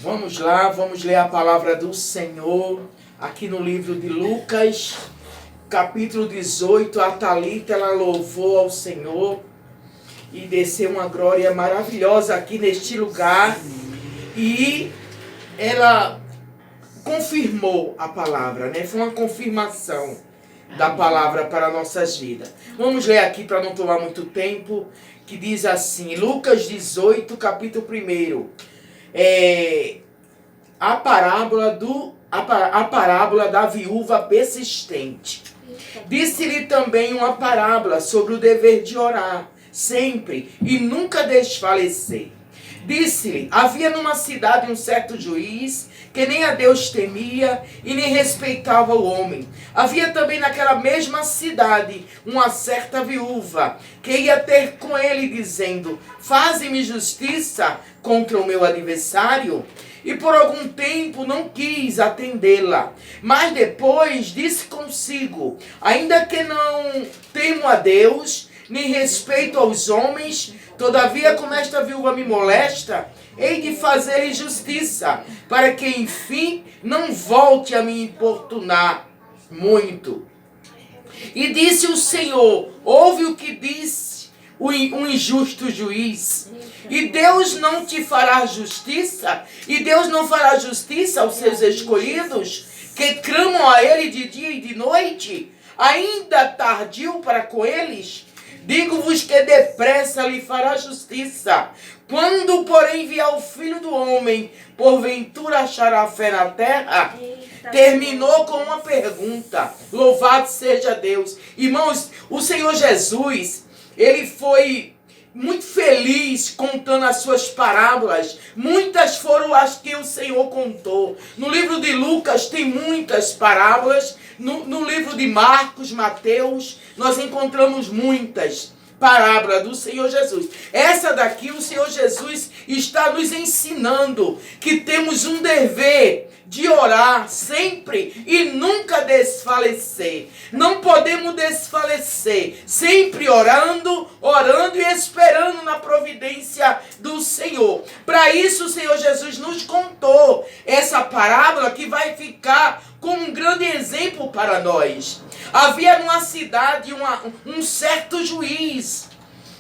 Vamos lá, vamos ler a palavra do Senhor aqui no livro de Lucas, capítulo 18. A Talita, ela louvou ao Senhor e desceu uma glória maravilhosa aqui neste lugar e ela confirmou a palavra, né? Foi uma confirmação da palavra para nossas vidas. Vamos ler aqui para não tomar muito tempo, que diz assim, Lucas 18, capítulo 1. A parábola da viúva persistente. Disse-lhe também uma parábola sobre o dever de orar sempre e nunca desfalecer. Disse-lhe, havia numa cidade um certo juiz que nem a Deus temia e nem respeitava o homem. Havia também naquela mesma cidade uma certa viúva que ia ter com ele dizendo, faze-me justiça contra o meu adversário. E por algum tempo não quis atendê-la. Mas depois disse consigo, ainda que não temo a Deus, nem respeito aos homens, todavia como esta viúva me molesta, hei de fazer-lhe justiça, para que enfim não volte a me importunar muito. E disse o Senhor, ouve o que disse um injusto juiz. E Deus não te fará justiça? E Deus não fará justiça aos seus escolhidos, que clamam a Ele de dia e de noite? Ainda tardio para com eles? Digo-vos que depressa lhe fará justiça. Quando, porém, vier o Filho do Homem, porventura achará fé na terra? Terminou com uma pergunta. Louvado seja Deus. Irmãos, o Senhor Jesus, Ele foi muito feliz contando as suas parábolas. Muitas foram as que o Senhor contou. No livro de Lucas tem muitas parábolas. No livro de Marcos, Mateus, nós encontramos muitas parábolas do Senhor Jesus. Essa daqui, o Senhor Jesus está nos ensinando que temos um dever de orar sempre e nunca desfalecer. Não podemos desfalecer, sempre orando e esperando na providência do Senhor. Para isso o Senhor Jesus nos contou essa parábola que vai ficar como um grande exemplo para nós. Havia numa cidade um certo juiz.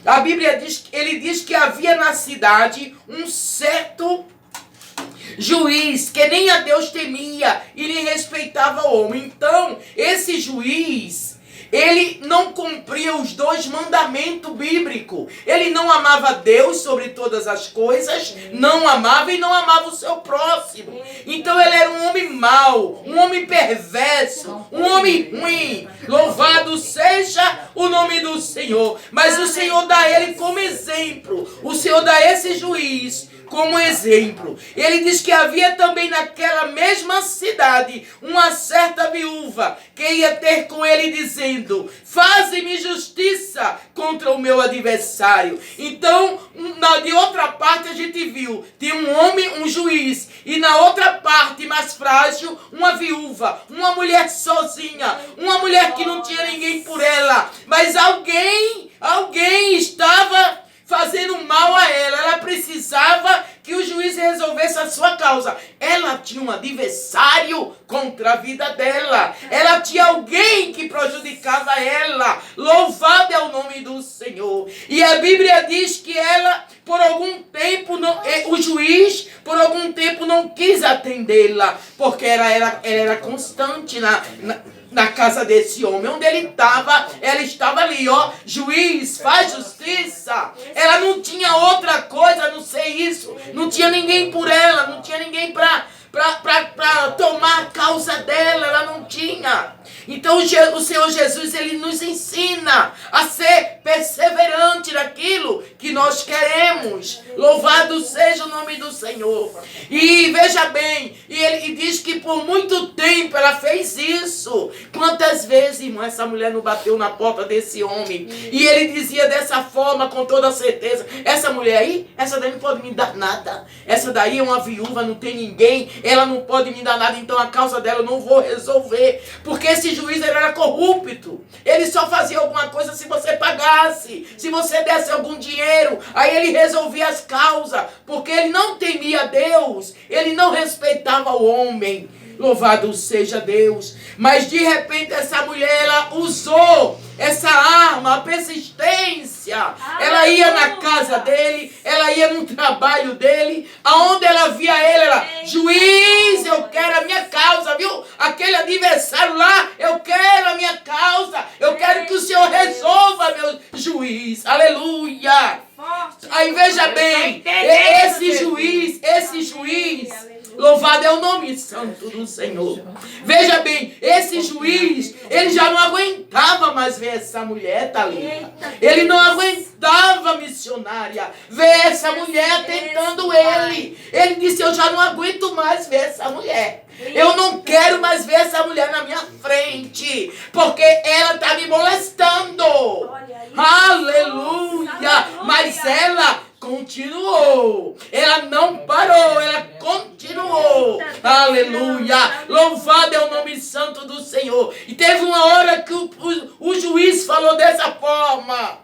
A Bíblia diz, ele diz que havia na cidade um certo juiz que nem a Deus temia e nem respeitava o homem. Então, esse juiz, ele não cumpria os 2 mandamentos bíblicos. Ele não amava Deus sobre todas as coisas, não amava e não amava o seu próximo. Então ele era um homem mau, um homem perverso, um homem ruim. Louvado seja o nome do Senhor. Mas o Senhor dá ele como exemplo. O Senhor dá esse juiz como exemplo. Ele diz que havia também naquela mesma cidade uma certa viúva que ia ter com ele dizendo, faze-me justiça contra o meu adversário. Então, de outra parte a gente viu, tem um homem, um juiz, e na outra parte mais frágil, uma viúva, uma mulher sozinha, uma mulher que não tinha ninguém por ela, mas alguém estava fazendo mal a ela. Ela precisava que o juiz resolvesse a sua causa. Ela tinha um adversário contra a vida dela. Ela tinha alguém que prejudicava ela. Louvado é o nome do Senhor. E a Bíblia diz que ela, por algum tempo, o juiz, por algum tempo, não quis atendê-la, porque ela era constante na casa desse homem, onde ele estava, ela estava ali, ó, juiz, faz justiça. Ela não tinha outra coisa a não ser isso, não tinha ninguém por ela, não tinha ninguém para tomar a causa dela, ela não tinha. Então o Senhor Jesus, ele nos ensina a ser perseverante naquilo que nós queremos. Louvado seja o nome do Senhor. E veja bem, ele diz que por muito tempo ela fez isso. Quantas vezes, irmão, essa mulher não bateu na porta desse homem? E ele dizia dessa forma, com toda certeza, essa mulher aí, essa daí não pode me dar nada. Essa daí é uma viúva, não tem ninguém, ela não pode me dar nada, então a causa dela eu não vou resolver. Porque esse juiz ele era corrupto. Ele só fazia alguma coisa se você pagasse, se você desse algum dinheiro. Aí ele resolvia as causas, porque ele não temia Deus, ele não respeitava o homem. Louvado seja Deus. Mas de repente essa mulher, ela usou essa arma, a persistência. Ela ia na casa dele, ela ia no trabalho dele, aonde ela via ele, ela, juiz, eu quero a minha causa, viu? Aquele adversário lá, eu quero a minha causa, eu quero que o Senhor resolva, meu juiz. Aleluia. Aí veja bem, esse juiz, louvado é o nome santo do Senhor. Veja bem, esse juiz, ele já não aguentava mais ver essa mulher, Thalita. Ele não aguentava, missionária, ver essa mulher tentando ele. Ele disse, eu já não aguento mais ver essa mulher. Eu não quero mais ver essa mulher na minha frente, porque ela está me molestando. Aleluia! Mas ela continuou. Ela não parou, ela continuou. Aleluia! Louvado é o nome santo do Senhor. E teve uma hora que o juiz falou dessa forma.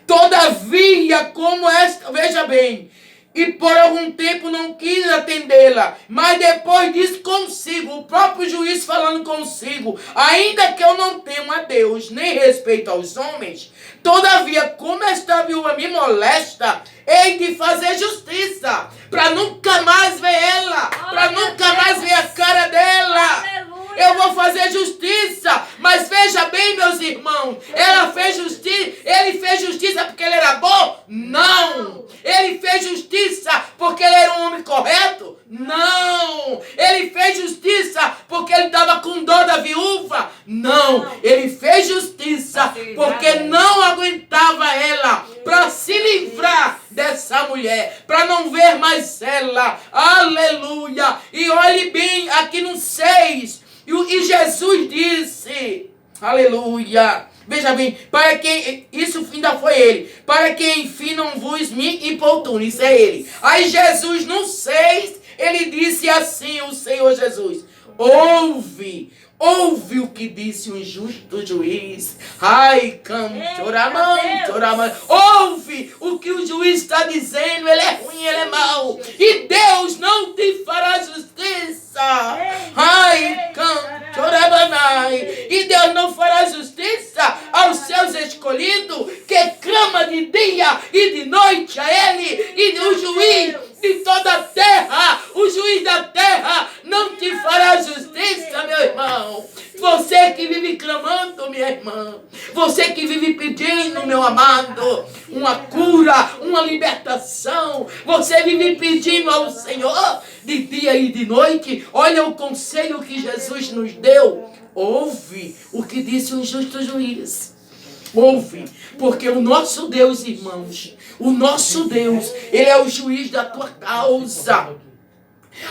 Todavia, como esta, veja bem, e por algum tempo não quis atendê-la, mas depois disse consigo, o próprio juiz falando consigo, ainda que eu não temo a Deus, nem respeito aos homens, todavia, como esta viúva me molesta, hei de fazer justiça, para nunca mais ver ela, para nunca mais ver a cara dela. Eu vou fazer justiça. Mas veja bem, meus irmãos, ele fez justiça porque ele era bom? Não. Ele fez justiça porque ele era um homem correto? Não. Ele fez justiça porque ele estava com dor da viúva? Não. Ele fez justiça porque não aguentava ela, para se livrar dessa mulher, para não ver mais ela. Aleluia. E olhe bem aqui no 6. E Jesus disse, aleluia, veja bem, para quem, isso ainda foi ele, para que enfim não vos me importune, isso é ele. Aí Jesus no 6, ele disse assim, o Senhor Jesus, ouve o que disse o injusto juiz. Ai, cantoraman. Ouve o que o juiz está dizendo. Ele é ruim, ele é mau. E Deus não te fará justiça. Ai, cantoramanai. E Deus não fará justiça aos seus escolhidos, que clama de dia e de noite a ele. E o juiz de toda a terra, o juiz da terra, não te fará justiça, meu irmão. Você que vive clamando, minha irmã, você que vive pedindo, meu amado, uma cura, uma libertação, você vive pedindo ao Senhor de dia e de noite. Olha o conselho que Jesus nos deu. Ouve o que disse o injusto juiz. Ouve, porque o nosso Deus, irmãos, o nosso Deus, Ele é o juiz da tua causa.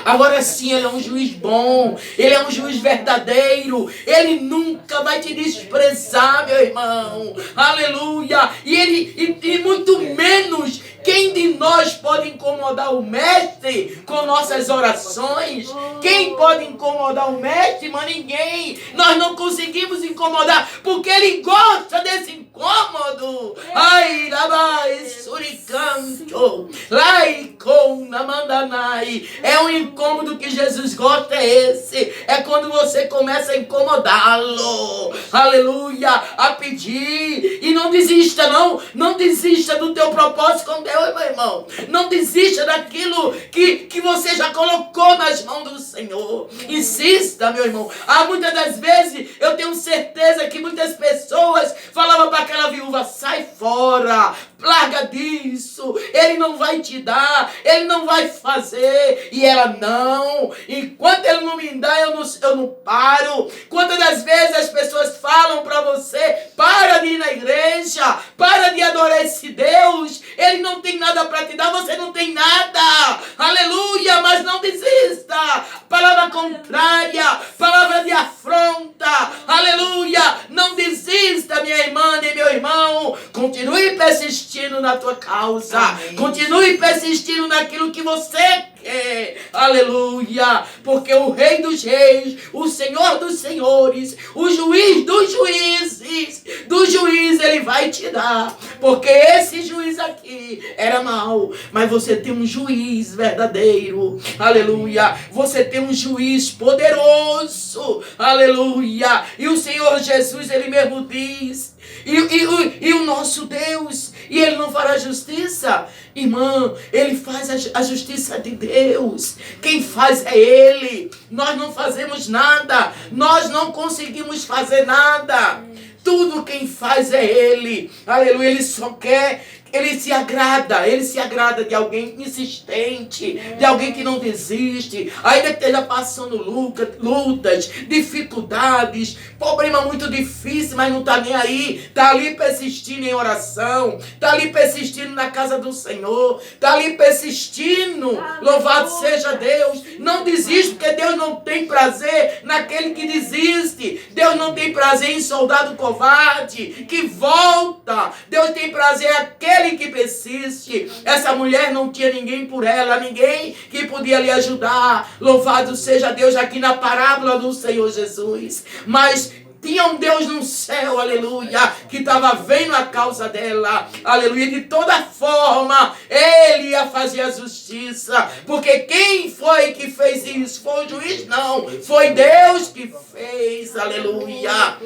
Agora sim, Ele é um juiz bom, Ele é um juiz verdadeiro, Ele nunca vai te desprezar, meu irmão. Aleluia. E muito menos quem de nós pode incomodar o mestre com nossas orações? Quem pode incomodar o mestre? Mas ninguém. Nós não conseguimos incomodar, porque ele gosta desse incômodo. Ai, labai, suricanto, lai, com namandanai. É um incômodo que Jesus gosta, é esse. É quando você começa a incomodá-lo. Aleluia. A pedir. E não desista, não. Não desista do teu propósito com Deus, meu irmão. Não desista daquilo que você já colocou nas mãos do Senhor. Insista, meu irmão. Muitas das vezes eu tenho certeza que muitas pessoas falavam para aquela viúva, sai fora, larga disso, ele não vai te dar, ele não vai fazer. E ela, não, enquanto ele não me dá, eu não paro. Quantas das vezes as pessoas falam para você, para de ir na igreja, para de adorar esse Deus, ele não tem nada para te dar, você não tem nada. Aleluia, mas não desista. Palavra contrária, palavra de afronta. Aleluia, não desista, minha irmã e meu irmão. Continue persistindo na tua causa. Amém. Continue persistindo naquilo que você quer. aleluia, porque o Rei dos Reis, o Senhor dos Senhores, o Juiz dos Juízes, do juiz ele vai te dar, porque esse juiz aqui era mau, mas você tem um juiz verdadeiro, aleluia, você tem um juiz poderoso, aleluia, e o Senhor Jesus, ele mesmo diz, e o nosso Deus, e ele não fará justiça, irmã, ele faz a justiça de Deus, quem faz é ele, nós não fazemos nada, nós não conseguimos fazer nada, tudo quem faz é ele, aleluia, ele só quer, ele se agrada de alguém insistente, de alguém que não desiste, ainda que esteja passando lutas, dificuldades, problema muito difícil, mas não está nem aí, está ali persistindo em oração, está ali persistindo na casa do Senhor, está ali persistindo, louvado seja Deus, não desiste, porque Deus não tem prazer naquele que desiste, Deus não tem prazer em soldado covarde, que volta, Deus tem prazer aquele que persiste. Essa mulher não tinha ninguém por ela, ninguém que podia lhe ajudar. Louvado seja Deus aqui na parábola do Senhor Jesus. Mas tinha um Deus no céu, aleluia, que estava vendo a causa dela, aleluia, de toda forma, ele ia fazer a justiça, porque quem foi que fez isso? Foi o juiz? Não, foi Deus que fez, aleluia,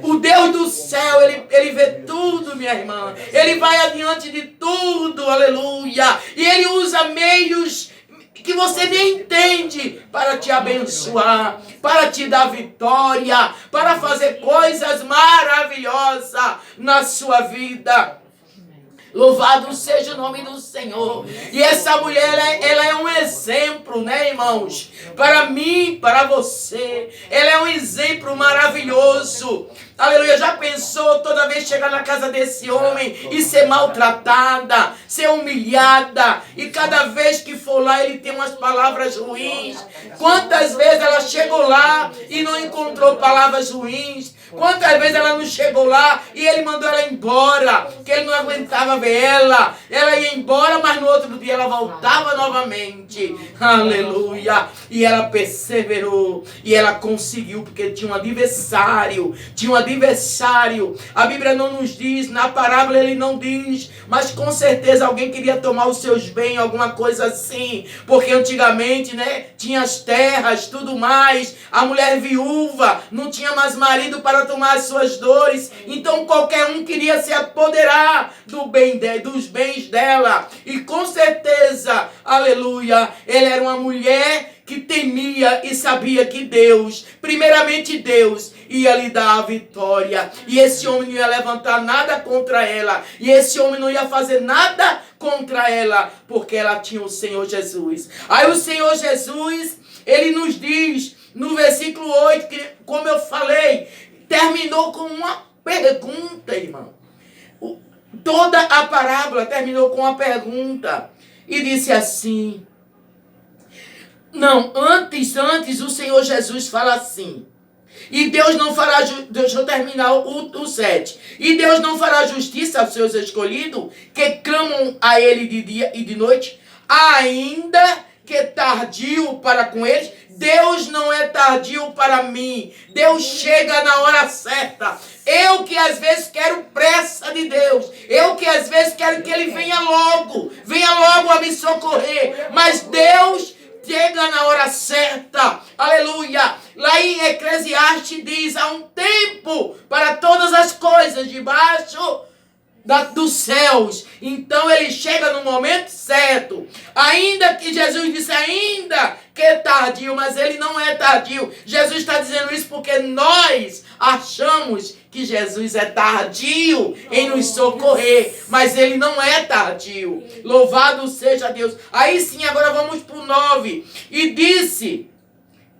o Deus do céu, ele vê tudo, minha irmã, ele vai adiante de tudo, aleluia, e ele usa meios que você nem entende para te abençoar, para te dar vitória, para fazer coisas maravilhosas na sua vida. Louvado seja o nome do Senhor. E essa mulher, ela é um exemplo, né, irmãos? Para mim, para você. Ela é um exemplo maravilhoso. Aleluia, já pensou toda vez chegar na casa desse homem e ser maltratada, ser humilhada, e cada vez que for lá ele tem umas palavras ruins? Quantas vezes ela chegou lá e não encontrou palavras ruins? Quantas vezes ela não chegou lá e ele mandou ela embora, que ele não aguentava ver ela? Ela ia embora, mas no outro dia ela voltava novamente. Aleluia! E ela perseverou, e ela conseguiu, porque tinha um adversário, A Bíblia não nos diz, na parábola ele não diz, mas com certeza alguém queria tomar os seus bens, alguma coisa assim, porque antigamente, né, tinha as terras, tudo mais, a mulher viúva não tinha mais marido para tomar as suas dores, então qualquer um queria se apoderar dos bens dela, e com certeza, aleluia, ela era uma mulher que temia e sabia que Deus, primeiramente Deus, ia lhe dar a vitória, e esse homem não ia levantar nada contra ela, e esse homem não ia fazer nada contra ela, porque ela tinha o Senhor Jesus. Aí o Senhor Jesus, ele nos diz, no versículo 8, que, como eu falei, terminou com uma pergunta, irmão. Toda a parábola terminou com uma pergunta, e disse assim, antes o Senhor Jesus fala assim, e Deus não fará, deixa eu terminar o 7, e Deus não fará justiça aos seus escolhidos, que clamam a Ele de dia e de noite, ainda que tardio para com eles. Deus não é tardio para mim, Deus chega na hora certa. Eu que às vezes quero pressa de Deus, eu que às vezes quero que Ele venha logo a me socorrer, mas Deus chega na hora certa, aleluia. Lá em Eclesiastes diz, há um tempo para todas as coisas debaixo dos céus. Então ele chega no momento certo. Ainda que Jesus disse, ainda que é tardio, mas ele não é tardio. Jesus está dizendo isso porque nós achamos que Jesus é tardio em nos socorrer, mas ele não é tardio. Louvado seja Deus. Aí sim, agora vamos para o 9. E disse,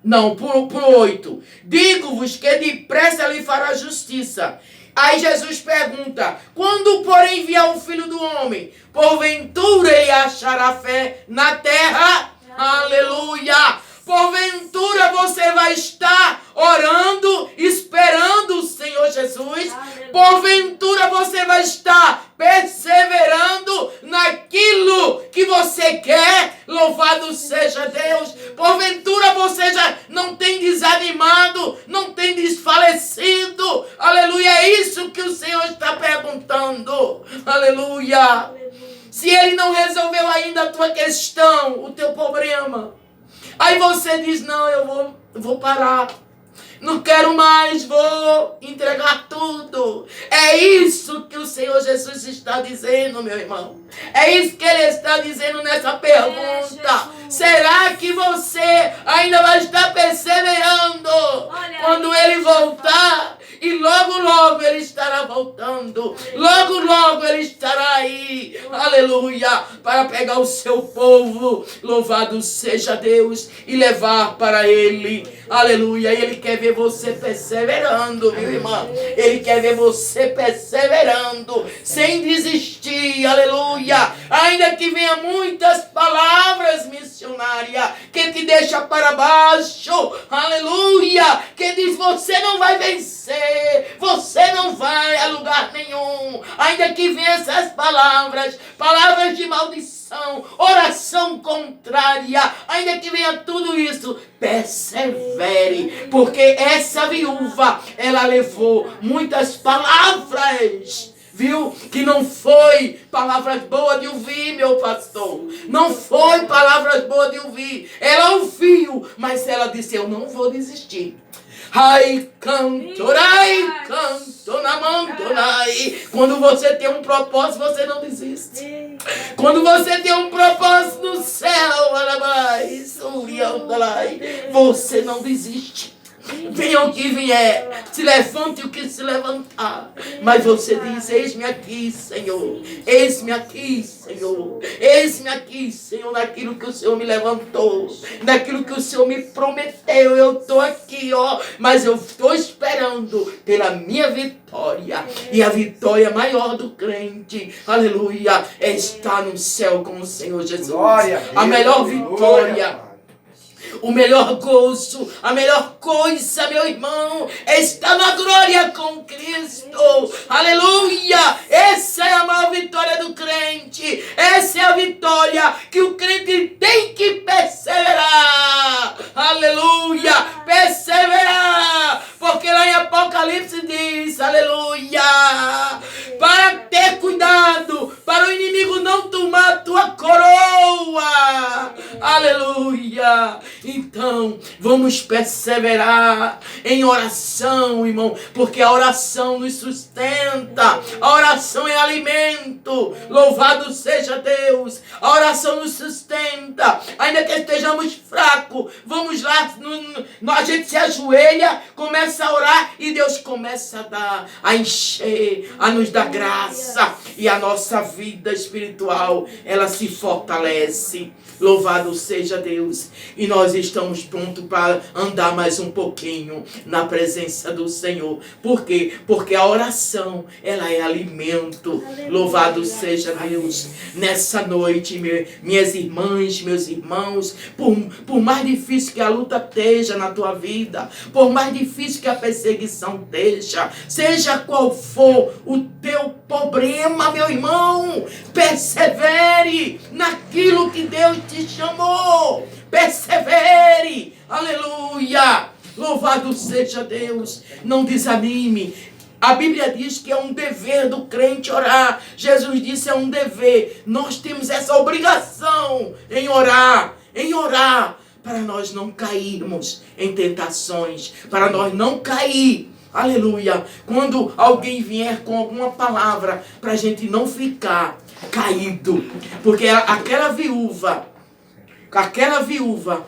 para o 8, digo-vos que depressa lhe fará justiça. Aí Jesus pergunta, quando porém vier o Filho do Homem, porventura ele achará fé na terra? Aleluia! Porventura você vai estar orando, esperando o Senhor Jesus. Aleluia. Porventura você vai estar perseverando naquilo que você quer. Louvado seja Deus. Porventura você já não tem desanimado, não tem desfalecido. Aleluia, é isso que o Senhor está perguntando. Aleluia. Se Ele não resolveu ainda a tua questão, o teu problema, aí você diz, não, eu vou parar. Não quero mais, vou entregar tudo. É isso que o Senhor Jesus está dizendo, meu irmão. É isso que Ele está dizendo nessa pergunta. Será que você ainda vai estar perseverando quando Ele voltar? E logo, logo Ele estará voltando. Logo, logo Ele estará aí. Aleluia. Para pegar o seu povo. Louvado seja Deus. E levar para Ele. Aleluia. E Ele quer ver você perseverando, viu, irmão? Ele quer ver você perseverando. Sem desistir. Aleluia. Ainda que venha muitas palavras missionárias que te deixa para baixo. Aleluia. Que diz, você não vai vencer. Você não vai a lugar nenhum. Ainda que venha essas palavras de maldição, oração contrária, ainda que venha tudo isso, persevere, porque essa viúva, ela levou muitas palavras, viu? Que não foi palavras boas de ouvir, meu pastor. Não foi palavras boas de ouvir. Ela ouviu, mas ela disse, eu não vou desistir. Ai, cantorai, cantonamandonai. Quando você tem um propósito, você não desiste. Quando você tem um propósito no céu, você não desiste. Venha o que vier, se levante o que se levantar. Mas você diz, eis-me aqui, Senhor. Eis-me aqui, Senhor. Eis-me aqui, Senhor, naquilo que o Senhor me levantou, naquilo que o Senhor me prometeu. Eu estou aqui, ó. Mas eu estou esperando pela minha vitória. E a vitória maior do crente, aleluia, é estar no céu com o Senhor Jesus. Glória a melhor vitória. O melhor gozo, a melhor coisa, meu irmão, é estar na glória com Cristo. Aleluia! Essa é a maior vitória do crente. Essa é a vitória que o crente tem que perseverar. Aleluia! Perseverar. Porque lá em Apocalipse diz, aleluia, para ter cuidado, para o inimigo não tomar a tua coroa. Aleluia! Então, vamos perseverar em oração, irmão, porque a oração nos sustenta, a oração é alimento, louvado seja Deus, a oração nos sustenta, ainda que estejamos fracos, vamos lá, a gente se ajoelha, começa a orar e Deus começa a encher, a nos dar graça, e a nossa vida espiritual, ela se fortalece. Louvado seja Deus. E nós estamos prontos para andar mais um pouquinho na presença do Senhor. Por quê? Porque a oração, ela é alimento. Aleluia. Louvado seja Deus. Nessa noite, minhas irmãs, meus irmãos, por mais difícil que a luta esteja na tua vida, por mais difícil que a perseguição esteja, seja qual for o teu problema, meu irmão, persevere naquilo que Deus te chamou. Persevere. Aleluia. Louvado seja Deus. Não desanime. A Bíblia diz que é um dever do crente orar. Jesus disse, é um dever. Nós temos essa obrigação em orar, para nós não cairmos em tentações, para nós não cair. Aleluia. Quando alguém vier com alguma palavra, para a gente não ficar caído. Porque aquela viúva,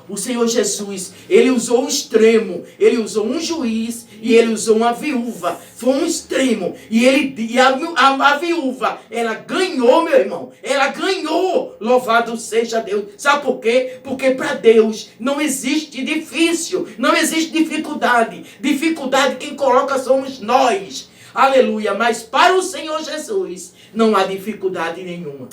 o Senhor Jesus, Ele usou o extremo. Ele usou um juiz e Ele usou uma viúva. Foi um extremo. E a viúva, ela ganhou, meu irmão. Ela ganhou. Louvado seja Deus. Sabe por quê? Porque para Deus não existe difícil. Não existe dificuldade. Dificuldade quem coloca somos nós. Aleluia. Mas para o Senhor Jesus não há dificuldade nenhuma.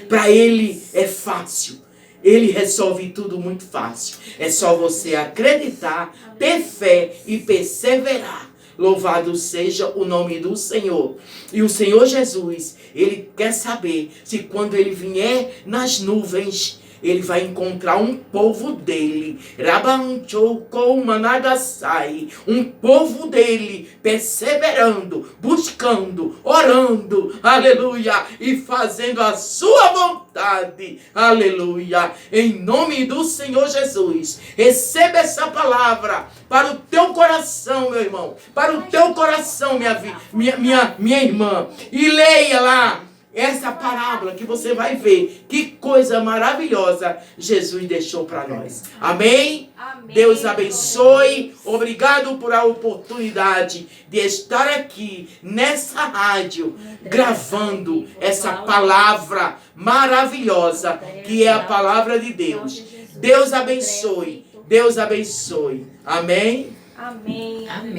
Para Ele é fácil. Ele resolve tudo muito fácil. É só você acreditar, ter fé e perseverar. Louvado seja o nome do Senhor. E o Senhor Jesus, Ele quer saber se quando Ele vier nas nuvens, ele vai encontrar um povo dele. Rabanchoukoumanagasai. Um povo dele perseverando, buscando, orando, aleluia, e fazendo a sua vontade, aleluia. Em nome do Senhor Jesus, receba essa palavra para o teu coração, meu irmão, para o teu coração, minha irmã, e leia lá essa parábola que você vai ver que coisa maravilhosa Jesus deixou para nós. Amém? Amém. Deus abençoe. Obrigado por a oportunidade de estar aqui nessa rádio gravando essa palavra maravilhosa que é a palavra de Deus. Deus abençoe. Deus abençoe. Amém? Amém. Amém.